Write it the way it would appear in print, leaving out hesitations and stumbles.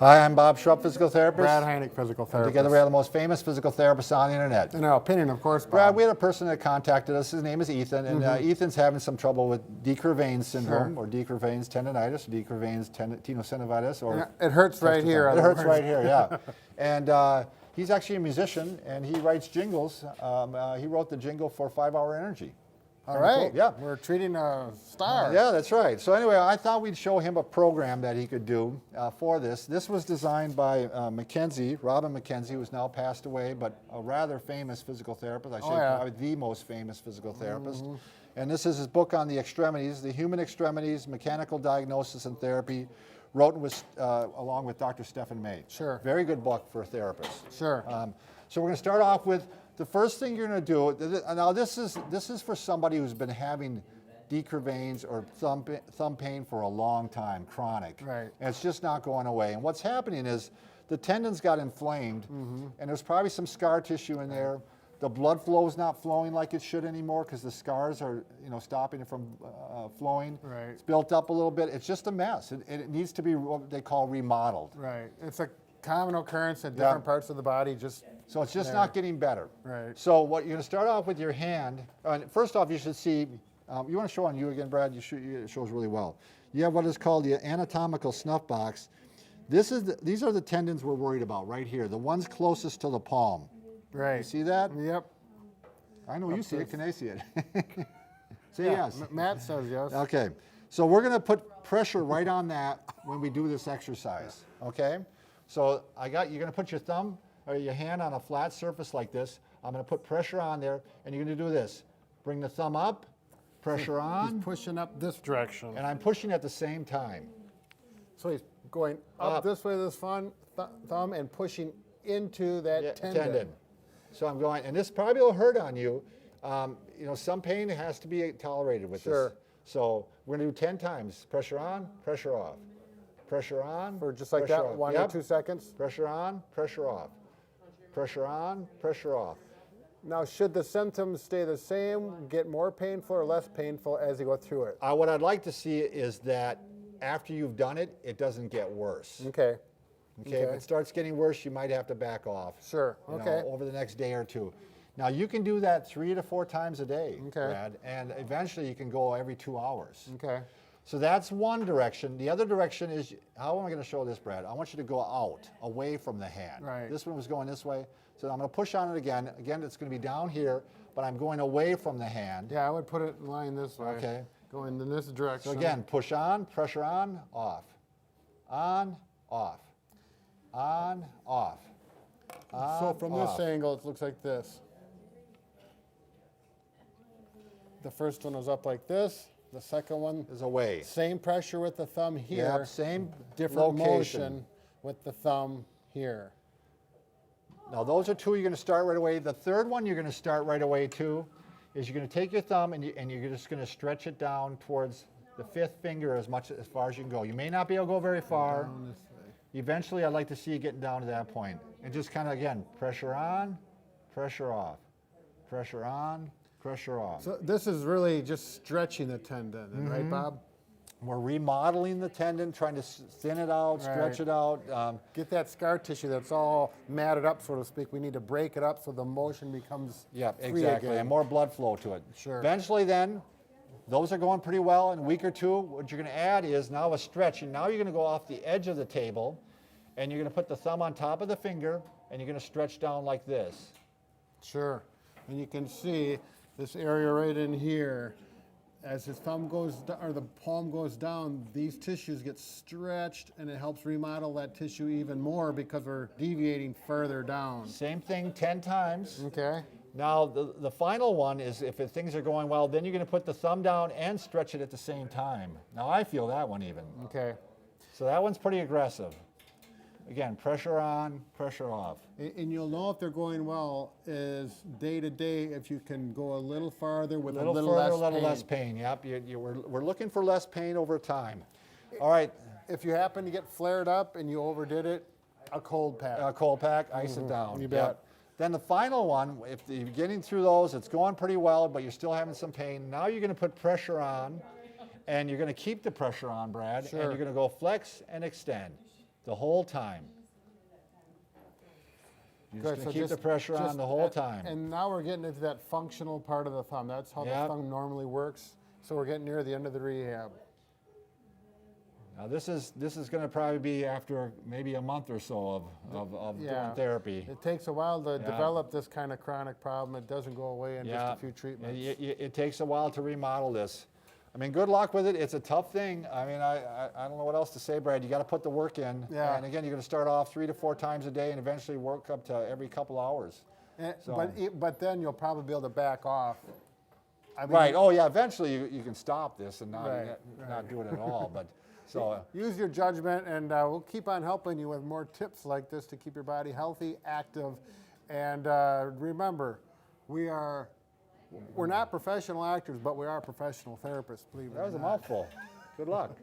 Hi, I'm Bob Schrupp, physical therapist. Brad Heineck, physical therapist. Together we are the most famous physical therapists on the internet. In our opinion, of course, Bob. Brad, we had a person that contacted us. His name is Ethan, and Ethan's having some trouble with de Quervain syndrome, or de Quervain's tendonitis, or de Quervain's tenosynovitis. Or it hurts right here. It hurts right here, yeah. And he's actually a musician, and he writes jingles. He wrote the jingle for 5 Hour Energy. All right. Cool. Yeah. We're treating a star. Yeah, that's right. So anyway, I thought we'd show him a program that he could do for this. This was designed by Robin McKenzie, who's now passed away, but a rather famous physical therapist. I say probably the most famous physical therapist. And this is his book on the extremities, the human extremities, mechanical diagnosis and therapy, wrote along with Dr. Stephen May. Sure. Very good book for a therapist. Sure. So we're going to start off with the first thing you're going to do. Now this is for somebody who's been having de Quervain's or thumb pain for a long time, chronic. Right. And it's just not going away. And what's happening is the tendons got inflamed, and there's probably some scar tissue in there. The blood flow is not flowing like it should anymore because the scars are, stopping it from flowing. Right. It's built up a little bit. It's just a mess. It needs to be what they call remodeled. Right. It's a common occurrence in different parts of the body. So it's just not getting better. Right. So what you're going to start off with your hand. First off, you should see. You want to show on you again, Brad? It shows really well. You have what is called the anatomical snuff box. These are the tendons we're worried about right here. The ones closest to the palm. Right. You see that? Yep. I know you see it. Can they see it? Say Yeah. yes. Matt says yes. Okay. So we're going to put pressure right on that when we do this exercise. Okay. So you're going to put your thumb or your hand on a flat surface like this. I'm going to put pressure on there, and you're going to do this. Bring the thumb up, pressure on. He's pushing up this direction. And I'm pushing at the same time. So he's going up this way, this thumb, and pushing into that tendon. So I'm going, and this probably will hurt on you. Some pain has to be tolerated with this. So we're going to do 10 times. Pressure on, pressure off. Pressure on. Or just like that, 1 or 2 seconds. Pressure on, pressure off. Pressure on, pressure off. Now, should the symptoms stay the same, get more painful or less painful as you go through it? What I'd like to see is that after you've done it, it doesn't get worse. Okay. Okay. If it starts getting worse, you might have to back off. Sure. Okay. Over the next day or two. Now, you can do that 3 to 4 times a day, okay, Brad, and eventually you can go every 2 hours. Okay. So that's one direction. The other direction is, how am I going to show this, Brad? I want you to go out, away from the hand. Right. This one was going this way. So I'm going to push on it again. Again, it's going to be down here, but I'm going away from the hand. Yeah, I would put it in line this way. Okay. Going in this direction. So again, push on, pressure on, off. On, off. On, off. On, so from off. this angle, it looks like this. The first one was up like this. The second one is away. Same pressure with the thumb here. Yep, same different location. motion with the thumb here. Now those are 2 you're going to start right away. The third one you're going to start right away too is you're going to take your thumb and you're just going to stretch it down towards the 5th finger as far as you can go. You may not be able to go very far. Down this way. Eventually, I'd like to see you getting down to that point. And just kind of, again, pressure on, pressure off. Pressure on, pressure off. So this is really just stretching the tendon, right, Bob? We're remodeling the tendon, trying to thin it out, stretch it out. Get that scar tissue that's all matted up, so to speak. We need to break it up so the motion becomes free exactly, again. and more blood flow to it. Sure. Eventually then, those are going pretty well. In a week or 2, what you're going to add is now a stretch. And now you're going to go off the edge of the table, and you're going to put the thumb on top of the finger, and you're going to stretch down like this. Sure. And you can see this area right in here. As his thumb goes down, or the palm goes down, these tissues get stretched, and it helps remodel that tissue even more because we're deviating further down. Same thing 10 times. Okay. Now, the final one is if things are going well, then you're going to put the thumb down and stretch it at the same time. Now, I feel that one even. Okay. So that one's pretty aggressive. Again, pressure on, pressure off. And you'll know if they're going well is day to day if you can go a little farther with a little less pain. Yep, we're looking for less pain over time. All right. If you happen to get flared up and you overdid it, a cold pack. A cold pack, ice it down. You bet. Yep. Then the final one, if you're getting through those, it's going pretty well, but you're still having some pain. Now you're going to put pressure on, and you're going to keep the pressure on, Brad, Sure. and you're going to go flex and extend. the whole time. You're just going to keep the pressure on the whole time. And now we're getting into that functional part of the thumb. That's how the thumb normally works. So we're getting near the end of the rehab. Now this is going to probably be after maybe a month or so of doing therapy. It takes a while to develop this kind of chronic problem. It doesn't go away in just a few treatments. It takes a while to remodel this. I mean, good luck with it. It's a tough thing. I mean, I don't know what else to say, Brad. You got to put the work in. Yeah. And again, you're going to start off 3 to 4 times a day and eventually work up to every couple hours. But then you'll probably be able to back off. I mean, Right. Oh, yeah. Eventually you can stop this and not do it at all. But so use your judgment, and we'll keep on helping you with more tips like this to keep your body healthy, active, and remember, we're not professional actors, but we are professional therapists. Believe it or not. that was a mouthful. Good luck.